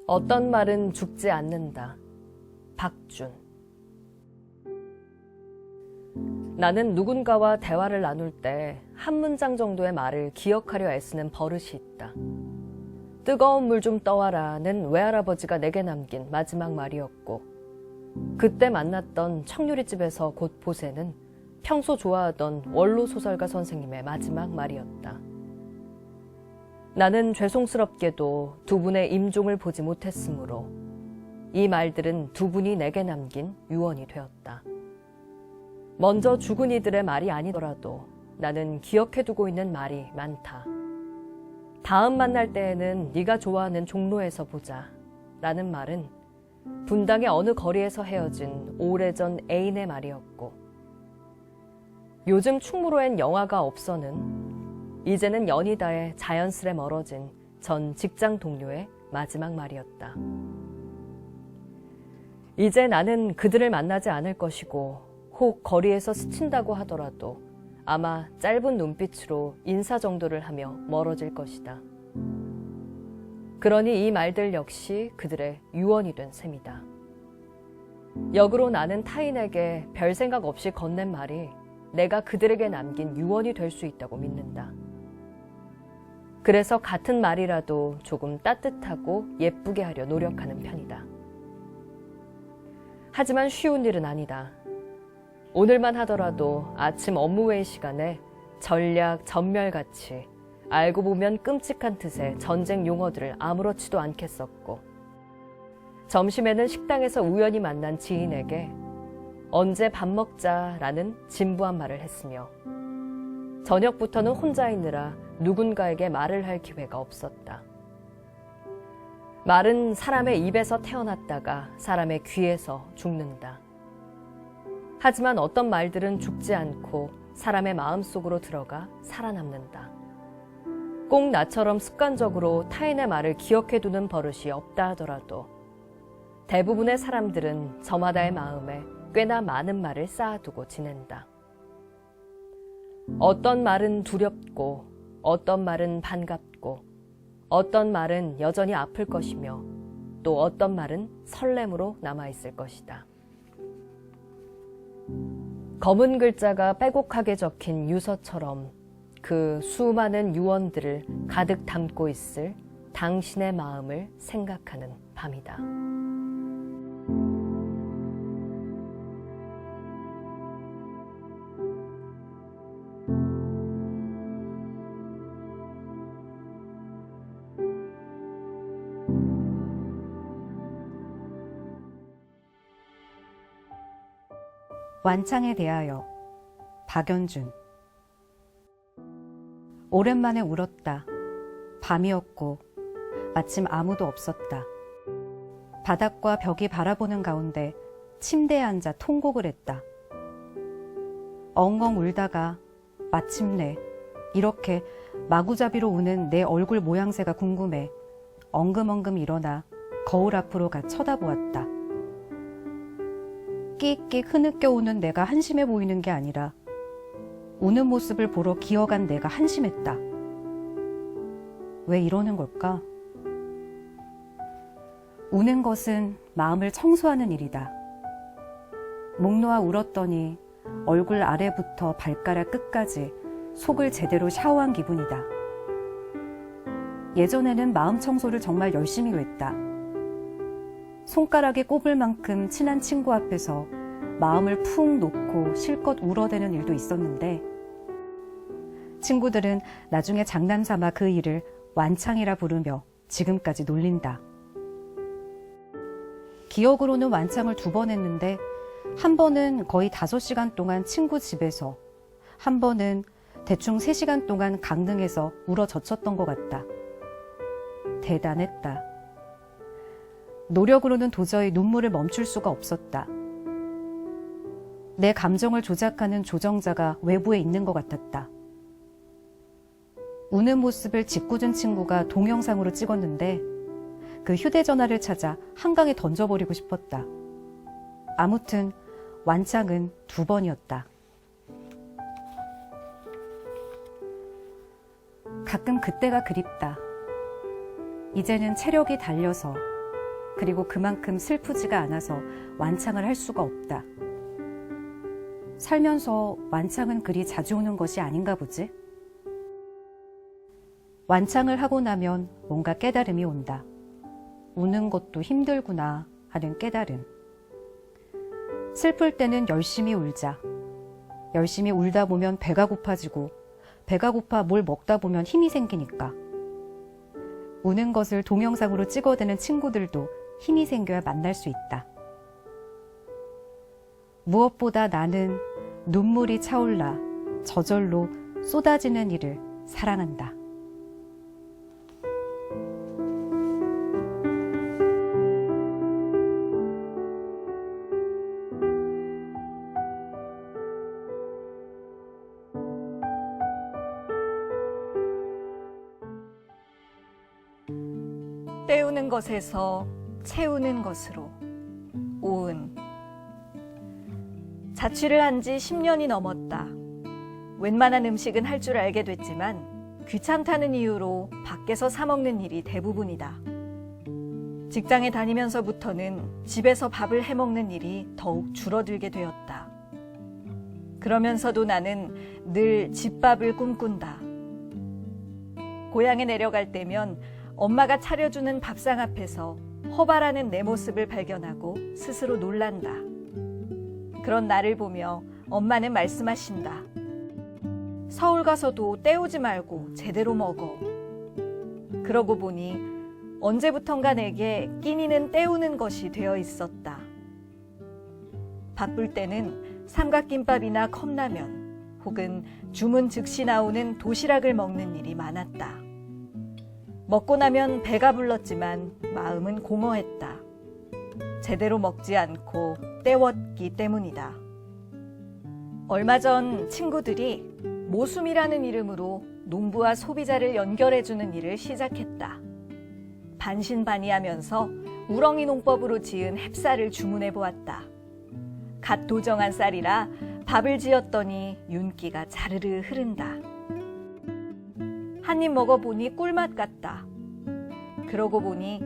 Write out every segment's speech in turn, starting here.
어떤 말은 죽지 않는다. 박준. 나는 누군가와 대화를 나눌 때 한 문장 정도의 말을 기억하려 애쓰는 버릇이 있다. 뜨거운 물 좀 떠와라는 외할아버지가 내게 남긴 마지막 말이었고, 그때 만났던 청유리집에서 곧 보새는 평소 좋아하던 원로 소설가 선생님의 마지막 말이었다. 나는 죄송스럽게도 두 분의 임종을 보지 못했으므로 이 말들은 두 분이 내게 남긴 유언이 되었다. 먼저 죽은 이들의 말이 아니더라도 나는 기억해두고 있는 말이 많다. 다음 만날 때에는 네가 좋아하는 종로에서 보자 라는 말은 분당의 어느 거리에서 헤어진 오래전 애인의 말이었고, 요즘 충무로엔 영화가 없어는 이제는 연이다에 자연스레 멀어진 전 직장 동료의 마지막 말이었다. 이제 나는 그들을 만나지 않을 것이고, 혹 거리에서 스친다고 하더라도 아마 짧은 눈빛으로 인사 정도를 하며 멀어질 것이다. 그러니 이 말들 역시 그들의 유언이 된 셈이다. 역으로 나는 타인에게 별 생각 없이 건넨 말이 내가 그들에게 남긴 유언이 될 수 있다고 믿는다. 그래서 같은 말이라도 조금 따뜻하고 예쁘게 하려 노력하는 편이다. 하지만 쉬운 일은 아니다. 오늘만 하더라도 아침 업무회의 시간에 전략, 전멸같이 알고 보면 끔찍한 뜻의 전쟁 용어들을 아무렇지도 않게 썼고, 점심에는 식당에서 우연히 만난 지인에게 언제 밥 먹자라는 진부한 말을 했으며, 저녁부터는 혼자 있느라 누군가에게 말을 할 기회가 없었다. 말은 사람의 입에서 태어났다가 사람의 귀에서 죽는다. 하지만 어떤 말들은 죽지 않고 사람의 마음속으로 들어가 살아남는다. 꼭 나처럼 습관적으로 타인의 말을 기억해두는 버릇이 없다 하더라도 대부분의 사람들은 저마다의 마음에 꽤나 많은 말을 쌓아두고 지낸다. 어떤 말은 두렵고, 어떤 말은 반갑고, 어떤 말은 여전히 아플 것이며, 또 어떤 말은 설렘으로 남아있을 것이다. 검은 글자가 빼곡하게 적힌 유서처럼 그 수많은 유언들을 가득 담고 있을 당신의 마음을 생각하는 밤이다. 완창에 대하여. 박연준. 오랜만에 울었다. 밤이었고 마침 아무도 없었다. 바닥과 벽이 바라보는 가운데 침대에 앉아 통곡을 했다. 엉엉 울다가 마침내 이렇게 마구잡이로 우는 내 얼굴 모양새가 궁금해 엉금엉금 일어나 거울 앞으로 가 쳐다보았다. 끽끽 흐느껴 우는 내가 한심해 보이는 게 아니라 우는 모습을 보러 기어간 내가 한심했다. 왜 이러는 걸까? 우는 것은 마음을 청소하는 일이다. 목 놓아 울었더니 얼굴 아래부터 발가락 끝까지 속을 제대로 샤워한 기분이다. 예전에는 마음 청소를 정말 열심히 했다. 손가락에 꼽을 만큼 친한 친구 앞에서 마음을 푹 놓고 실컷 울어대는 일도 있었는데, 친구들은 나중에 장난삼아 그 일을 완창이라 부르며 지금까지 놀린다. 기억으로는 완창을 2번 했는데, 한 번은 거의 5시간 동안 친구 집에서, 한 번은 대충 3시간 동안 강릉에서 울어 젖혔던 것 같다. 대단했다. 노력으로는 도저히 눈물을 멈출 수가 없었다. 내 감정을 조작하는 조정자가 외부에 있는 것 같았다. 우는 모습을 짓궂은 친구가 동영상으로 찍었는데 그 휴대전화를 찾아 한강에 던져버리고 싶었다. 아무튼 완창은 2번이었다. 가끔 그때가 그립다. 이제는 체력이 달려서 그리고 그만큼 슬프지가 않아서 완창을 할 수가 없다. 살면서 완창은 그리 자주 오는 것이 아닌가 보지? 완창을 하고 나면 뭔가 깨달음이 온다. 우는 것도 힘들구나 하는 깨달음. 슬플 때는 열심히 울자. 열심히 울다 보면 배가 고파지고 배가 고파 뭘 먹다 보면 힘이 생기니까. 우는 것을 동영상으로 찍어대는 친구들도 힘이 생겨야 만날 수 있다. 무엇보다 나는 눈물이 차올라 저절로 쏟아지는 일을 사랑한다. 때우는 것에서 채우는 것으로. 오은. 자취를 한 지 10년이 넘었다. 웬만한 음식은 할 줄 알게 됐지만 귀찮다는 이유로 밖에서 사 먹는 일이 대부분이다. 직장에 다니면서부터는 집에서 밥을 해 먹는 일이 더욱 줄어들게 되었다. 그러면서도 나는 늘 집밥을 꿈꾼다. 고향에 내려갈 때면 엄마가 차려주는 밥상 앞에서 허발하는 내 모습을 발견하고 스스로 놀란다. 그런 나를 보며 엄마는 말씀하신다. 서울 가서도 때우지 말고 제대로 먹어. 그러고 보니 언제부턴가 내게 끼니는 때우는 것이 되어 있었다. 바쁠 때는 삼각김밥이나 컵라면 혹은 주문 즉시 나오는 도시락을 먹는 일이 많았다. 먹고 나면 배가 불렀지만 마음은 공허했다. 제대로 먹지 않고 때웠기 때문이다. 얼마 전 친구들이 모숨이라는 이름으로 농부와 소비자를 연결해주는 일을 시작했다. 반신반의하면서 우렁이 농법으로 지은 햅쌀을 주문해 보았다. 갓 도정한 쌀이라 밥을 지었더니 윤기가 자르르 흐른다. 한 입 먹어보니 꿀맛 같다. 그러고 보니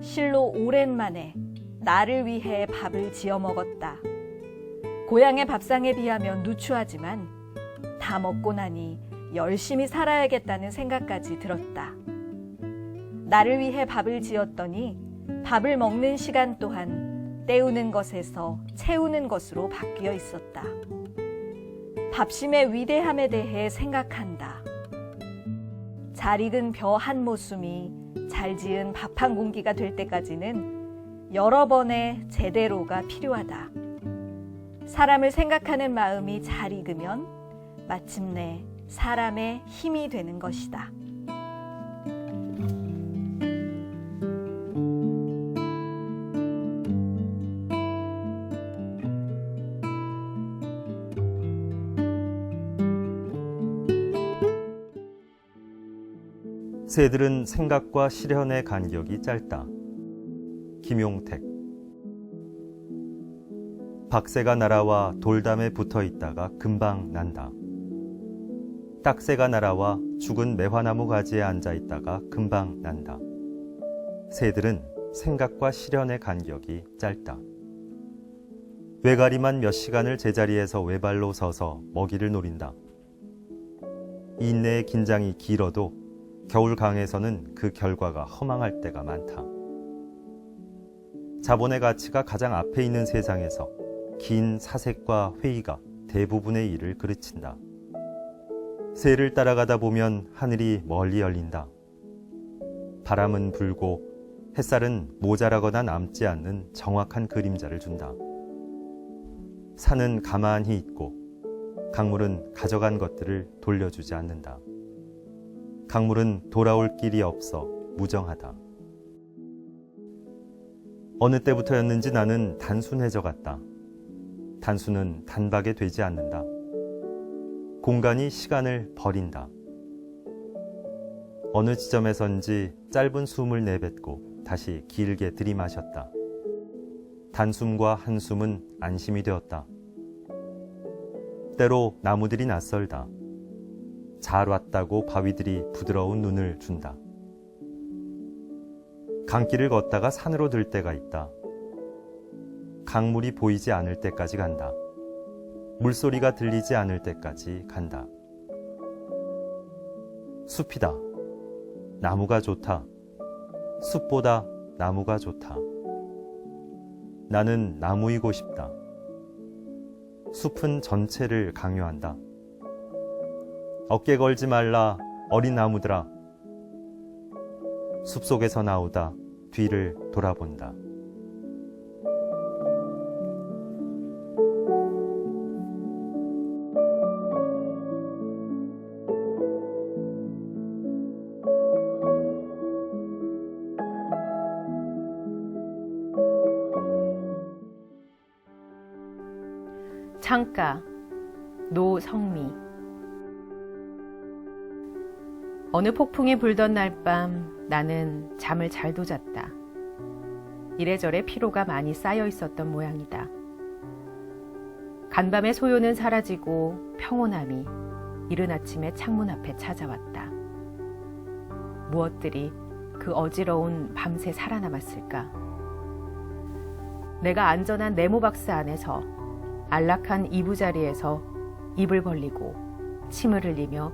실로 오랜만에 나를 위해 밥을 지어 먹었다. 고향의 밥상에 비하면 누추하지만 다 먹고 나니 열심히 살아야겠다는 생각까지 들었다. 나를 위해 밥을 지었더니 밥을 먹는 시간 또한 때우는 것에서 채우는 것으로 바뀌어 있었다. 밥심의 위대함에 대해 생각한다. 잘 익은 벼 한 모숨이 잘 지은 밥 한 공기가 될 때까지는 여러 번의 제대로가 필요하다. 사람을 생각하는 마음이 잘 익으면 마침내 사람의 힘이 되는 것이다. 새들은 생각과 실현의 간격이 짧다. 김용택. 박새가 날아와 돌담에 붙어 있다가 금방 난다. 딱새가 날아와 죽은 매화나무 가지에 앉아 있다가 금방 난다. 새들은 생각과 실현의 간격이 짧다. 외가리만 몇 시간을 제자리에서 외발로 서서 먹이를 노린다. 인내의 긴장이 길어도 겨울 강에서는 그 결과가 허망할 때가 많다. 자본의 가치가 가장 앞에 있는 세상에서 긴 사색과 회의가 대부분의 일을 그르친다. 새를 따라가다 보면 하늘이 멀리 열린다. 바람은 불고 햇살은 모자라거나 남지 않는 정확한 그림자를 준다. 산은 가만히 있고 강물은 가져간 것들을 돌려주지 않는다. 강물은 돌아올 길이 없어 무정하다. 어느 때부터였는지 나는 단순해져 갔다. 단순은 단박에 되지 않는다. 공간이 시간을 버린다. 어느 지점에선지 짧은 숨을 내뱉고 다시 길게 들이마셨다. 단숨과 한숨은 안심이 되었다. 때로 나무들이 낯설다. 잘 왔다고 바위들이 부드러운 눈을 준다. 강길을 걷다가 산으로 들 때가 있다. 강물이 보이지 않을 때까지 간다. 물소리가 들리지 않을 때까지 간다. 숲이다. 나무가 좋다. 숲보다 나무가 좋다. 나는 나무이고 싶다. 숲은 전체를 강요한다. 어깨 걸지 말라, 어린 나무들아. 숲속에서 나오다 뒤를 돌아본다. 창가, 노성미. 어느 폭풍이 불던 날 밤 나는 잠을 잘도 잤다. 이래저래 피로가 많이 쌓여 있었던 모양이다. 간밤의 소요는 사라지고 평온함이 이른 아침에 창문 앞에 찾아왔다. 무엇들이 그 어지러운 밤새 살아남았을까? 내가 안전한 네모박스 안에서 안락한 이부자리에서 입을 벌리고 침을 흘리며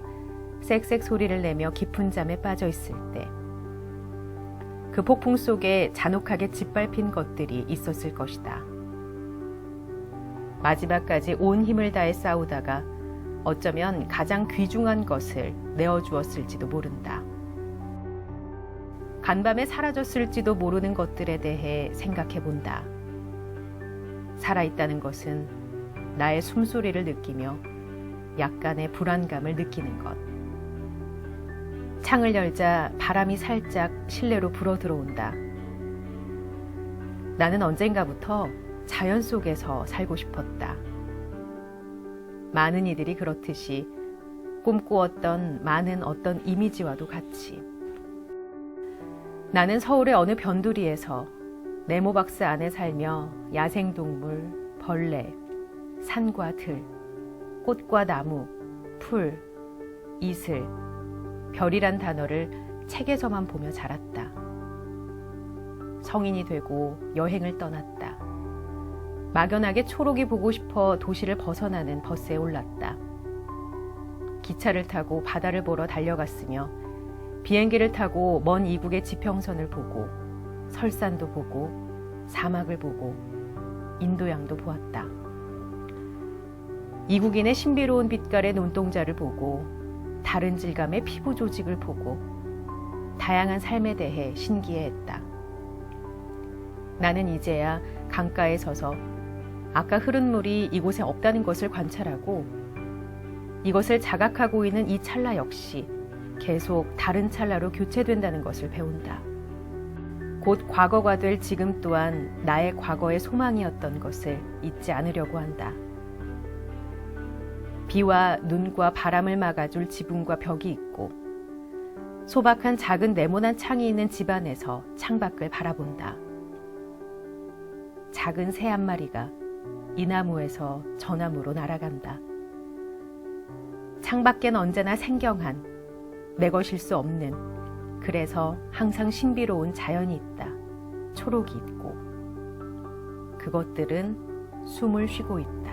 쌕쌕 소리를 내며 깊은 잠에 빠져 있을 때 그 폭풍 속에 잔혹하게 짓밟힌 것들이 있었을 것이다. 마지막까지 온 힘을 다해 싸우다가 어쩌면 가장 귀중한 것을 내어주었을지도 모른다. 간밤에 사라졌을지도 모르는 것들에 대해 생각해 본다. 살아있다는 것은 나의 숨소리를 느끼며 약간의 불안감을 느끼는 것. 창을 열자 바람이 살짝 실내로 불어 들어온다. 나는 언젠가부터 자연 속에서 살고 싶었다. 많은 이들이 그렇듯이 꿈꾸었던 많은 어떤 이미지와도 같이. 나는 서울의 어느 변두리에서 네모박스 안에 살며 야생동물, 벌레, 산과 들, 꽃과 나무, 풀, 이슬, 별이란 단어를 책에서만 보며 자랐다. 성인이 되고 여행을 떠났다. 막연하게 초록이 보고 싶어 도시를 벗어나는 버스에 올랐다. 기차를 타고 바다를 보러 달려갔으며 비행기를 타고 먼 이국의 지평선을 보고 설산도 보고 사막을 보고 인도양도 보았다. 이국인의 신비로운 빛깔의 눈동자를 보고 다른 질감의 피부 조직을 보고 다양한 삶에 대해 신기해했다. 나는 이제야 강가에 서서 아까 흐른 물이 이곳에 없다는 것을 관찰하고 이것을 자각하고 있는 이 찰나 역시 계속 다른 찰나로 교체된다는 것을 배운다. 곧 과거가 될 지금 또한 나의 과거의 소망이었던 것을 잊지 않으려고 한다. 비와 눈과 바람을 막아줄 지붕과 벽이 있고 소박한 작은 네모난 창이 있는 집 안에서 창밖을 바라본다. 작은 새 한 마리가 이 나무에서 저 나무로 날아간다. 창밖엔 언제나 생경한 내 것일 수 없는 그래서 항상 신비로운 자연이 있다. 초록이 있고 그것들은 숨을 쉬고 있다.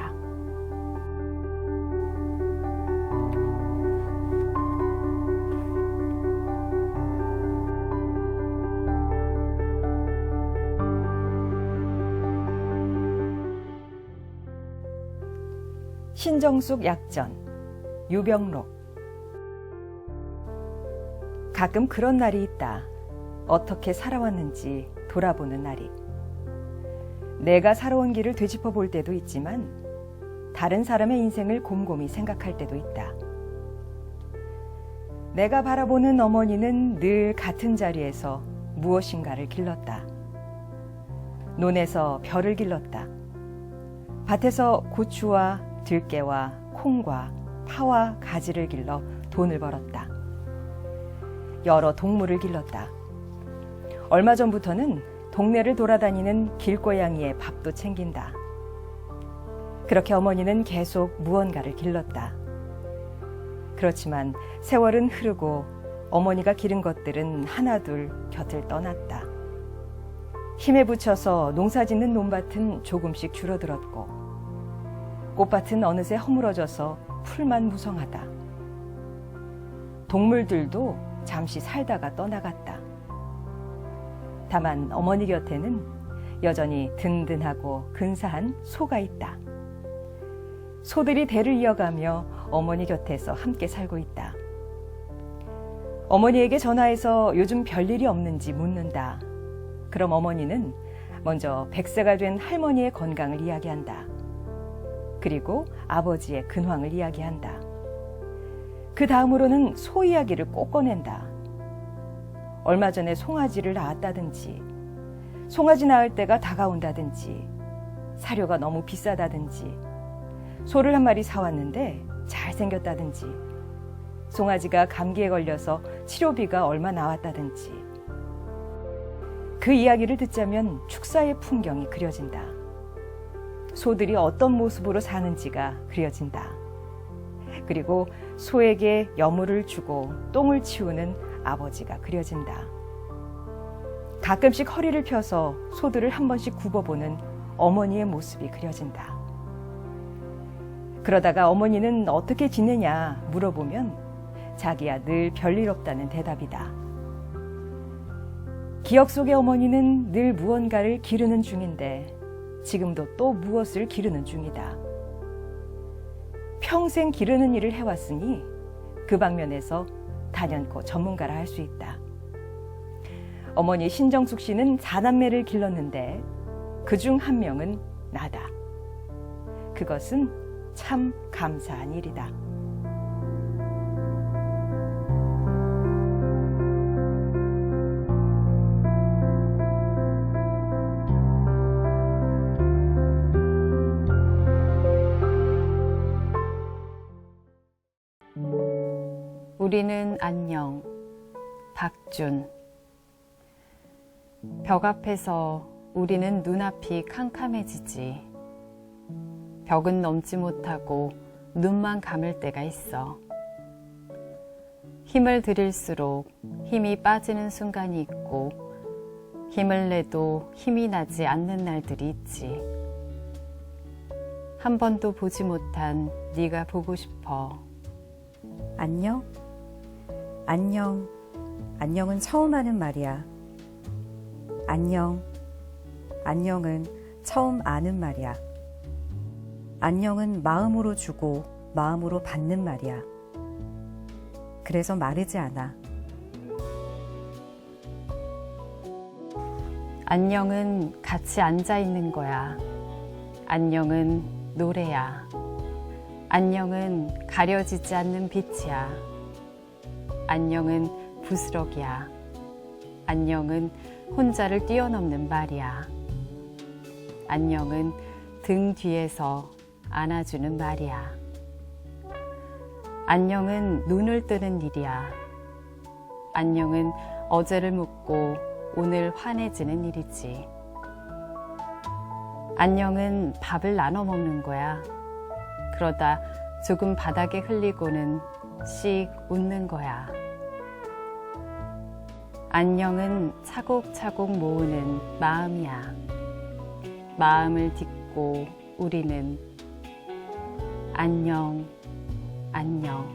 신정숙 약전, 유병록. 가끔 그런 날이 있다. 어떻게 살아왔는지 돌아보는 날이. 내가 살아온 길을 되짚어 볼 때도 있지만 다른 사람의 인생을 곰곰이 생각할 때도 있다. 내가 바라보는 어머니는 늘 같은 자리에서 무엇인가를 길렀다. 논에서 벼를 길렀다. 밭에서 고추와 들깨와 콩과 파와 가지를 길러 돈을 벌었다. 여러 동물을 길렀다. 얼마 전부터는 동네를 돌아다니는 길고양이의 밥도 챙긴다. 그렇게 어머니는 계속 무언가를 길렀다. 그렇지만 세월은 흐르고 어머니가 기른 것들은 하나둘 곁을 떠났다. 힘에 부쳐서 농사짓는 논밭은 조금씩 줄어들었고 꽃밭은 어느새 허물어져서 풀만 무성하다. 동물들도 잠시 살다가 떠나갔다. 다만 어머니 곁에는 여전히 든든하고 근사한 소가 있다. 소들이 대를 이어가며 어머니 곁에서 함께 살고 있다. 어머니에게 전화해서 요즘 별일이 없는지 묻는다. 그럼 어머니는 먼저 100세가 된 할머니의 건강을 이야기한다. 그리고 아버지의 근황을 이야기한다. 그 다음으로는 소 이야기를 꼭 꺼낸다. 얼마 전에 송아지를 낳았다든지, 송아지 낳을 때가 다가온다든지, 사료가 너무 비싸다든지, 소를 한 마리 사왔는데 잘생겼다든지, 송아지가 감기에 걸려서 치료비가 얼마 나왔다든지. 그 이야기를 듣자면 축사의 풍경이 그려진다. 소들이 어떤 모습으로 사는지가 그려진다. 그리고 소에게 여물을 주고 똥을 치우는 아버지가 그려진다. 가끔씩 허리를 펴서 소들을 한 번씩 굽어보는 어머니의 모습이 그려진다. 그러다가 어머니는 어떻게 지내냐 물어보면 자기야 늘 별일 없다는 대답이다. 기억 속의 어머니는 늘 무언가를 기르는 중인데 지금도 또 무엇을 기르는 중이다. 평생 기르는 일을 해왔으니 그 방면에서 단연코 전문가라 할 수 있다. 어머니 신정숙 씨는 4남매를 길렀는데 그중 한 명은 나다. 그것은 참 감사한 일이다. 우리는 안녕. 박준. 벽 앞에서 우리는 눈앞이 캄캄해지지. 벽은 넘지 못하고 눈만 감을 때가 있어. 힘을 들일수록 힘이 빠지는 순간이 있고 힘을 내도 힘이 나지 않는 날들이 있지. 한 번도 보지 못한 네가 보고 싶어. 안녕? 안녕. 안녕은 처음 하는 말이야. 안녕. 안녕은 처음 아는 말이야. 안녕은 마음으로 주고 마음으로 받는 말이야. 그래서 마르지 않아. 안녕은 같이 앉아 있는 거야. 안녕은 노래야. 안녕은 가려지지 않는 빛이야. 안녕은 부스럭이야. 안녕은 혼자를 뛰어넘는 말이야. 안녕은 등 뒤에서 안아주는 말이야. 안녕은 눈을 뜨는 일이야. 안녕은 어제를 묻고 오늘 환해지는 일이지. 안녕은 밥을 나눠 먹는 거야. 그러다 조금 바닥에 흘리고는 씩 웃는 거야. 안녕은 차곡차곡 모으는 마음이야. 마음을 딛고 우리는 안녕, 안녕.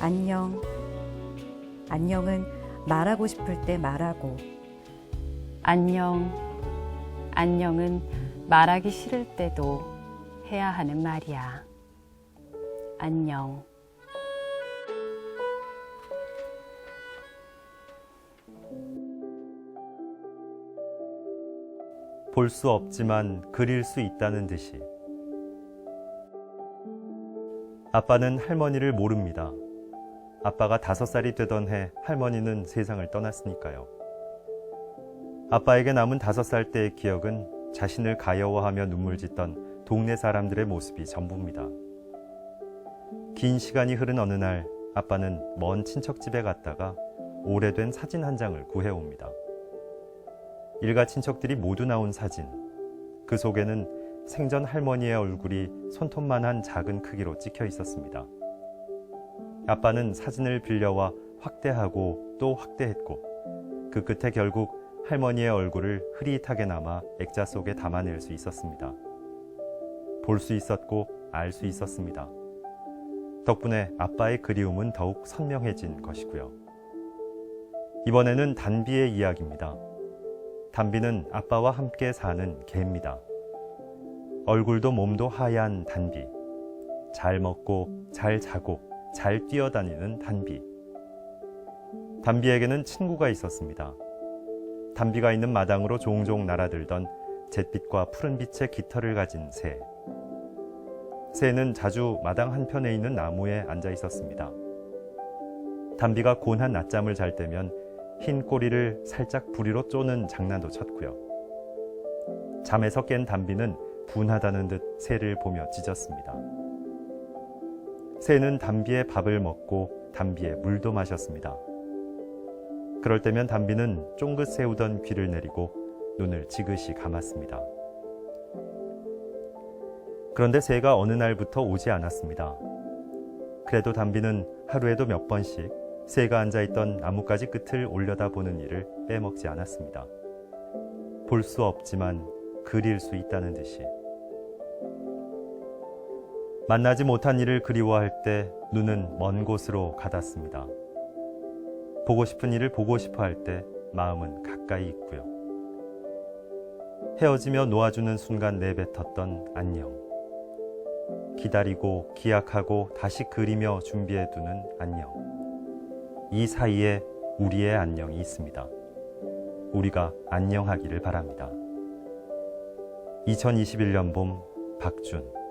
안녕. 안녕은 말하고 싶을 때 말하고. 안녕, 안녕은 말하기 싫을 때도 해야 하는 말이야. 안녕. 볼 수 없지만 그릴 수 있다는 듯이. 아빠는 할머니를 모릅니다. 아빠가 5살이 되던 해 할머니는 세상을 떠났으니까요. 아빠에게 남은 5살 때의 기억은 자신을 가여워하며 눈물 짓던 동네 사람들의 모습이 전부입니다. 긴 시간이 흐른 어느 날 아빠는 먼 친척집에 갔다가 오래된 사진 한 장을 구해옵니다. 일가 친척들이 모두 나온 사진. 그 속에는 생전 할머니의 얼굴이 손톱만한 작은 크기로 찍혀 있었습니다. 아빠는 사진을 빌려와 확대하고 또 확대했고 그 끝에 결국 할머니의 얼굴을 흐릿하게나마 액자 속에 담아낼 수 있었습니다. 볼 수 있었고 알 수 있었습니다. 덕분에 아빠의 그리움은 더욱 선명해진 것이고요. 이번에는 단비의 이야기입니다. 단비는 아빠와 함께 사는 개입니다. 얼굴도 몸도 하얀 단비. 잘 먹고 잘 자고 잘 뛰어다니는 단비. 단비에게는 친구가 있었습니다. 단비가 있는 마당으로 종종 날아들던 잿빛과 푸른빛의 깃털을 가진 새. 새는 자주 마당 한편에 있는 나무에 앉아 있었습니다. 단비가 곤한 낮잠을 잘 때면 흰 꼬리를 살짝 부리로 쪼는 장난도 쳤고요. 잠에서 깬 단비는 분하다는 듯 새를 보며 짖었습니다. 새는 단비의 밥을 먹고 단비의 물도 마셨습니다. 그럴 때면 단비는 쫑긋 세우던 귀를 내리고 눈을 지그시 감았습니다. 그런데 새가 어느 날부터 오지 않았습니다. 그래도 단비는 하루에도 몇 번씩 새가 앉아있던 나뭇가지 끝을 올려다보는 일을 빼먹지 않았습니다. 볼 수 없지만 그릴 수 있다는 듯이. 만나지 못한 이를 그리워할 때 눈은 먼 곳으로 가닿습니다. 보고 싶은 이를 보고 싶어 할 때 마음은 가까이 있고요. 헤어지며 놓아주는 순간 내뱉었던 안녕. 기다리고 기약하고 다시 그리며 준비해두는 안녕. 이 사이에 우리의 안녕이 있습니다. 우리가 안녕하기를 바랍니다. 2021년 봄 박준.